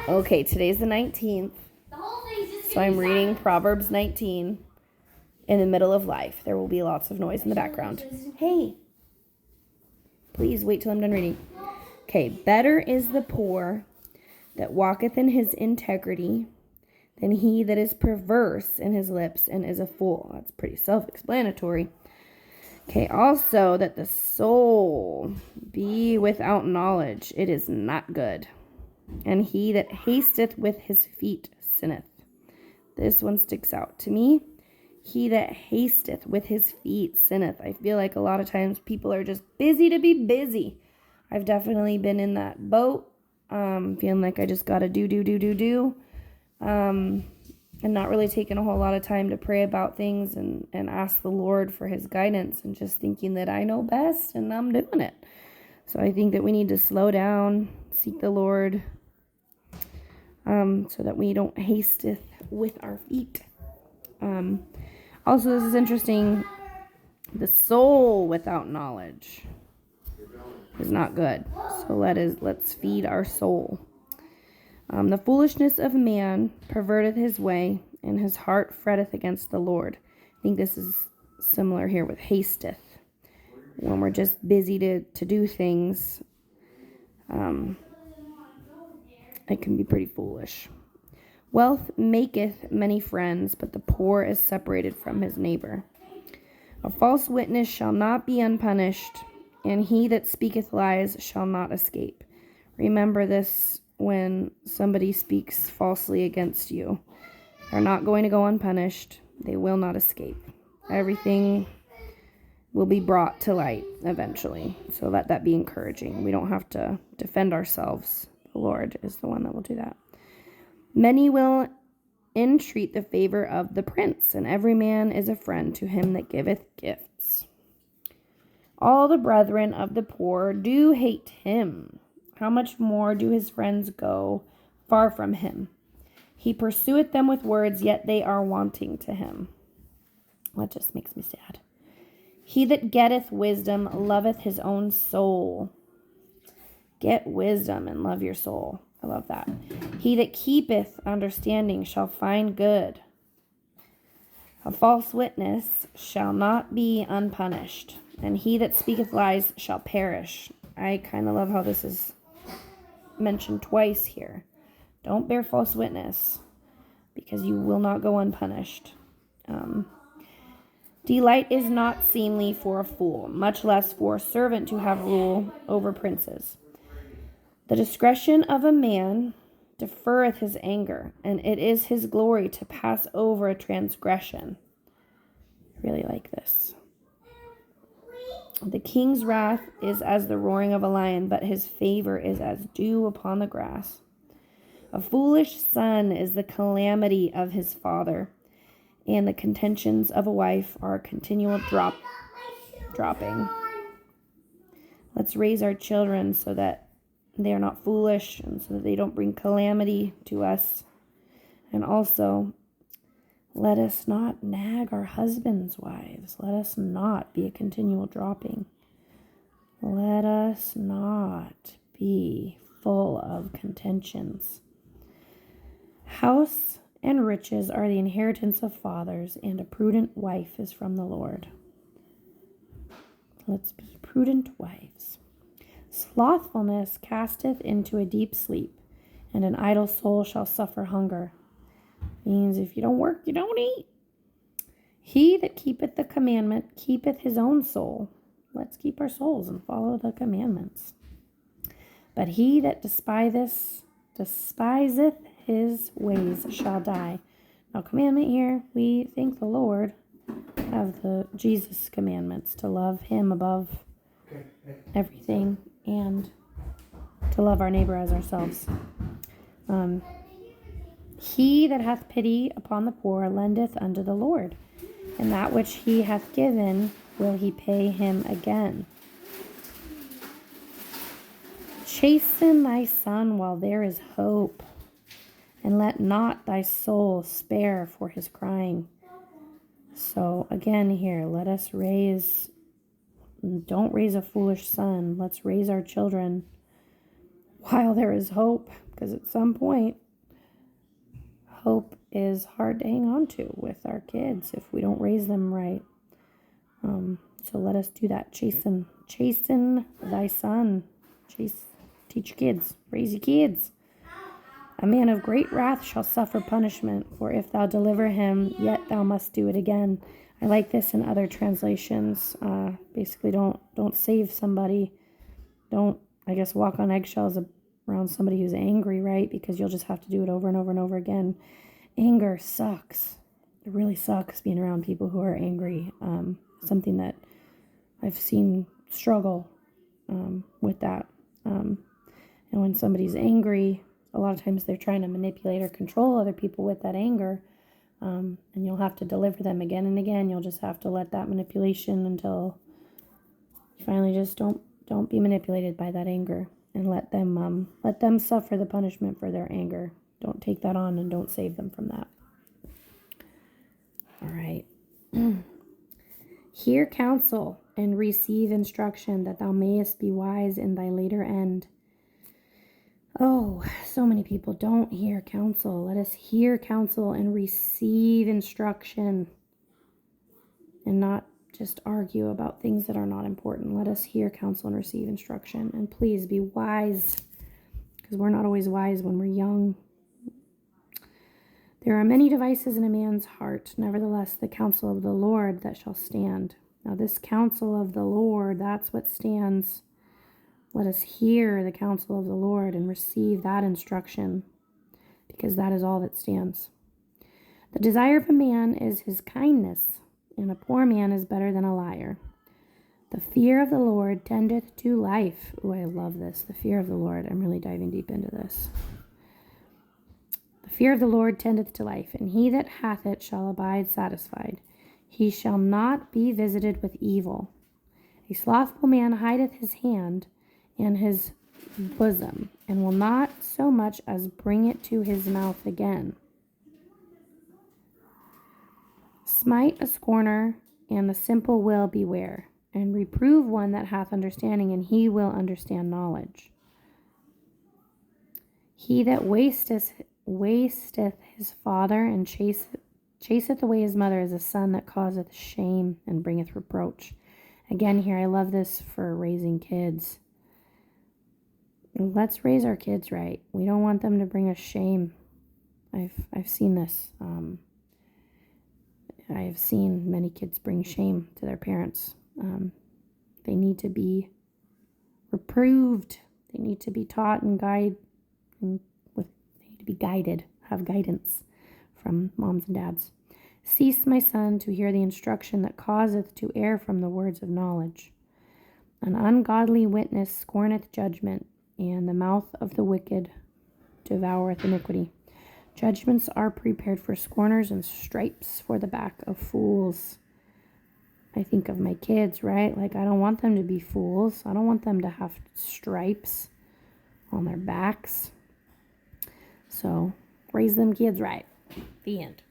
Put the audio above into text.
Okay, today's the 19th. So I'm reading Proverbs 19 in the middle of life. There will be lots of noise in the background. Hey, please wait till I'm done reading. Okay, better is the poor that walketh in his integrity than he that is perverse in his lips and is a fool. That's pretty self-explanatory. Okay, also that the soul be without knowledge, it is not good. And he that hasteth with his feet sinneth. This one sticks out to me. He that hasteth with his feet sinneth. I feel like a lot of times people are just busy to be busy. I've definitely been in that boat, feeling like I just gotta do. And not really taking a whole lot of time to pray about things and ask the Lord for his guidance, and just thinking that I know best and I'm doing it. So I think that we need to slow down, seek the Lord, so that we don't hasteth with our feet. Also, this is interesting. The soul without knowledge is not good. So let's feed our soul. The foolishness of man perverteth his way, and his heart fretteth against the Lord. I think this is similar here with hasteth. When we're just busy to do things, it can be pretty foolish. Wealth maketh many friends, but the poor is separated from his neighbor. A false witness shall not be unpunished, and he that speaketh lies shall not escape. Remember this when somebody speaks falsely against you. They're not going to go unpunished. They will not escape. Everything will be brought to light eventually. So let that be encouraging. We don't have to defend ourselves. The Lord is the one that will do that. Many will entreat the favor of the prince, and every man is a friend to him that giveth gifts. All the brethren of the poor do hate him. How much more do his friends go far from him? He pursueth them with words, yet they are wanting to him. That just makes me sad. He that getteth wisdom loveth his own soul. Get wisdom and love your soul. I love that. He that keepeth understanding shall find good. A false witness shall not be unpunished, and he that speaketh lies shall perish. I kind of love how this is mentioned twice here. Don't bear false witness, because you will not go unpunished. Delight is not seemly for a fool, much less for a servant to have rule over princes. The discretion of a man deferreth his anger, and it is his glory to pass over a transgression. I really like this. The king's wrath is as the roaring of a lion, but his favor is as dew upon the grass. A foolish son is the calamity of his father, and the contentions of a wife are a continual dropping. Let's raise our children so that they are not foolish, and so that they don't bring calamity to us. And also, let us not nag our husbands' wives. Let us not be a continual dropping. Let us not be full of contentions. House and riches are the inheritance of fathers, and a prudent wife is from the Lord. Let's be prudent wives. Slothfulness casteth into a deep sleep, and an idle soul shall suffer hunger. Means if you don't work, you don't eat. He that keepeth the commandment keepeth his own soul. Let's keep our souls and follow the commandments. But he that despiseth his ways shall die. Now, commandment here, we thank the Lord, have the Jesus commandments, to love him above everything and to love our neighbor as ourselves. He that hath pity upon the poor lendeth unto the Lord, and that which he hath given will he pay him again. Chasten thy son while there is hope, and let not thy soul spare for his crying. So again here, let us don't raise a foolish son. Let's raise our children while there is hope, because at some point, hope is hard to hang on to with our kids if we don't raise them right. So let us do that. Chasten thy son. Teach your kids. Raise your kids. A man of great wrath shall suffer punishment, for if thou deliver him, yet thou must do it again. I like this in other translations. Basically, don't save somebody. Don't, I guess, walk on eggshells around somebody who's angry, right? Because you'll just have to do it over and over and over again. Anger sucks. It really sucks being around people who are angry. Something that I've seen struggle with that. And when somebody's angry, a lot of times they're trying to manipulate or control other people with that anger. And you'll have to deliver them again and again. You'll just have to let that manipulation until you finally just don't be manipulated by that anger, and let them suffer the punishment for their anger. Don't take that on, and don't save them from that. All right. Hear counsel and receive instruction, that thou mayest be wise in thy later end. Oh, so many people don't hear counsel. Let us hear counsel and receive instruction, and not just argue about things that are not important. Let us hear counsel and receive instruction. And please be wise, because we're not always wise when we're young. There are many devices in a man's heart, nevertheless the counsel of the Lord that shall stand. Now this counsel of the Lord, that's what stands. Let us hear the counsel of the Lord and receive that instruction, because that is all that stands. The desire of a man is his kindness, and a poor man is better than a liar. The fear of the Lord tendeth to life. Oh, I love this. The fear of the Lord. I'm really diving deep into this. The fear of the Lord tendeth to life, and he that hath it shall abide satisfied. He shall not be visited with evil. A slothful man hideth his hand in his bosom, and will not so much as bring it to his mouth again. Smite a scorner, and the simple will beware, and reprove one that hath understanding, and he will understand knowledge. He that wasteth his father, and chaseth away his mother, is a son that causeth shame and bringeth reproach. Again, here, I love this for raising kids. Let's raise our kids right. We don't want them to bring us shame. I've seen this. I have seen many kids bring shame to their parents. They need to be reproved. They need to be taught and they need to be guided, have guidance from moms and dads. Cease, my son, to hear the instruction that causeth to err from the words of knowledge. An ungodly witness scorneth judgment, and the mouth of the wicked devoureth iniquity. Judgments are prepared for scorners, and stripes for the back of fools. I think of my kids, right? Like, I don't want them to be fools. I don't want them to have stripes on their backs. So, raise them kids right. The end.